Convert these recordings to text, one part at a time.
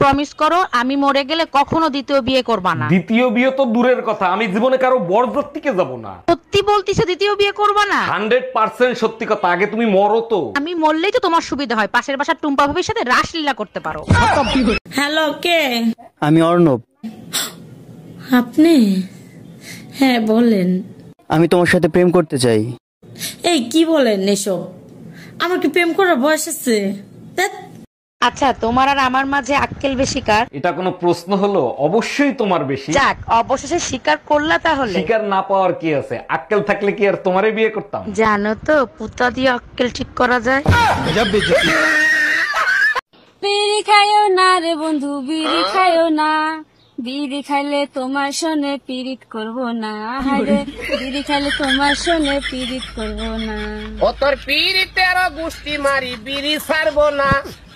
Promise করো আমি মরে গেলে কখনো দ্বিতীয় বিয়ে করবা না। দ্বিতীয় বিয়ে তো দূরের কথা, আমি জীবনে কারো বরযাত্রীকে যাব না। সত্যি বলতিছো দ্বিতীয় বিয়ে করবা না? 100% সত্যি কথা। আগে তুমি মরো তো। আমি মরলেই তো তোমার সুবিধা হয়, পাশের বাসার টুম্পা ভাবির সাথে রাসলীলা করতে পারো। হ্যালো, কে? আমি অর্ণব। আপনি? হ্যাঁ বলেন। আমি তোমার সাথে প্রেম করতে চাই। এই কি বলেন এসব? আমার কি প্রেম করার বয়স আছে? ধ্যাৎ। আচ্ছা, তোমার আর আমার মাঝে আক্কেল বেশি কার? এটা কোনো প্রশ্ন হলো? অবশ্যই তোমার বেশি। যাক, অবশেষে স্বীকার করলা তাহলে। স্বীকার না পাওয়ার কি আছে? আক্কেল থাকলে কি আর তোমারে বিয়ে করতাম? জানো তো পুতা দিয়ে আক্কেল ঠিক করা যায়। বিড়ি খাইও না রে বন্ধু, বিড়ি খাইও না, বিড়ি খাইলে তোমার সনে পিরিত করবো না। হায়রে বিড়ি খাইলে তোমার সনে পিরিত করবো না। ও তোর পিরিতেরও গুষ্টি মারি বিড়ি ছাড়বো না,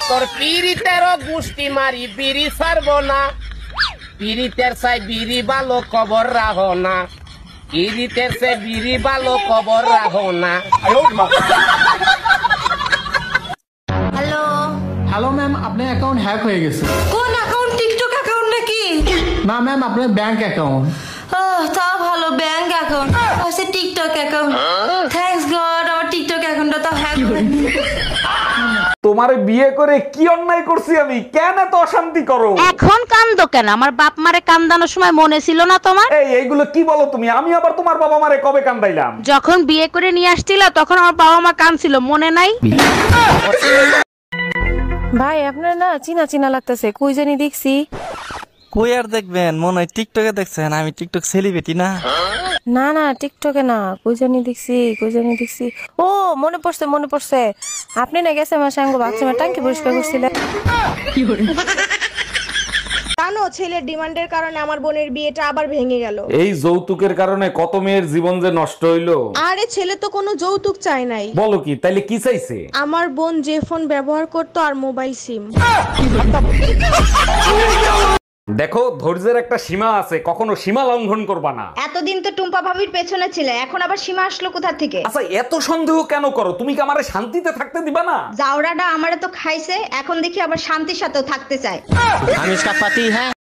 তোর পিরিতেরও গুষ্টি মারি বিড়ি ছাড়বো না। পিরিতের চাই বিড়ি ভালো খবর রাখো না, পিরিতের চাই বিড়ি ভালো খবর রাখো না। হ্যালো। হ্যালো ম্যাম, আপনার অ্যাকাউন্ট হ্যাক হয়ে গেছে। কোন অ্যাকাউন্ট? টিকটক অ্যাকাউন্ট নাকি? না ম্যাম, আপনার ব্যাংক অ্যাকাউন্ট। তা ভালো, ব্যাংক অ্যাকাউন্ট আছে, টিকটক অ্যাকাউন্ট। থ্যাঙ্কস গড, আমার টিকটক অ্যাকাউন্টটা তো হ্যাক হয়ে গেছে। তোমারে বিয়ে করে কি অন্যায় করছি আমি? কেন এত অশান্তি করো? এখন কান্দো কেন? আমার বাপ মারে কান্দানোর সময় মনে ছিল না তোমার? এইগুলো কি বলো তুমি? আমি আবার তোমার বাবা মারে কবে কান্দাইলাম? যখন বিয়ে করে নিয়ে আসছিলা তখন আমার বাবা মা কাঁদছিল, মনে নাই? ভাই আপনার না চিনা চিনা লাগতেছে, কই জানি দেখছি। কই আর দেখবেন, মনে হয় টিকটকে দেখছেন। আমি টিকটক সেলিব্রিটি না। না না, টিকটকে না, কই জানি দেখছি, কই জানি দেখছি। ও মনে পড়ছে, মনে পড়ছে। আপনি না গেছে আমার সঙ্গে বাথরুমে টাঙ্কি পরিষ্কার করছিলেন। জানো, ছেলের ডিমান্ডের কারণে আমার বোনের বিয়েটা আবার ভেঙে গেল। এই যৌতুকের কারণে কত মেয়ের জীবন যে নষ্ট হইলো। আরে ছেলে তো কোনো যৌতুক চায় নাই। বলো কি? তাইলে কি চাইছে? আমার বোন যে ফোন ব্যবহার করতো আর মোবাইল সিম। দেখো, ধৈর্যের একটা সীমা আছে, কখনো সীমা লঙ্ঘন করবা না। এতদিন তো টুম্পা ভাবির পেছনে ছিলে, এখন আবার সীমা আসলো কোথা থেকে? আচ্ছা, এত সন্দেহ কেন করো? তুমি কি আমারে শান্তিতে থাকতে দিবা না? জাউরাটা আমারে তো খাইছে, এখন দেখি আবার শান্তির সাথেও থাকতে চায়। আমি इसका पति है।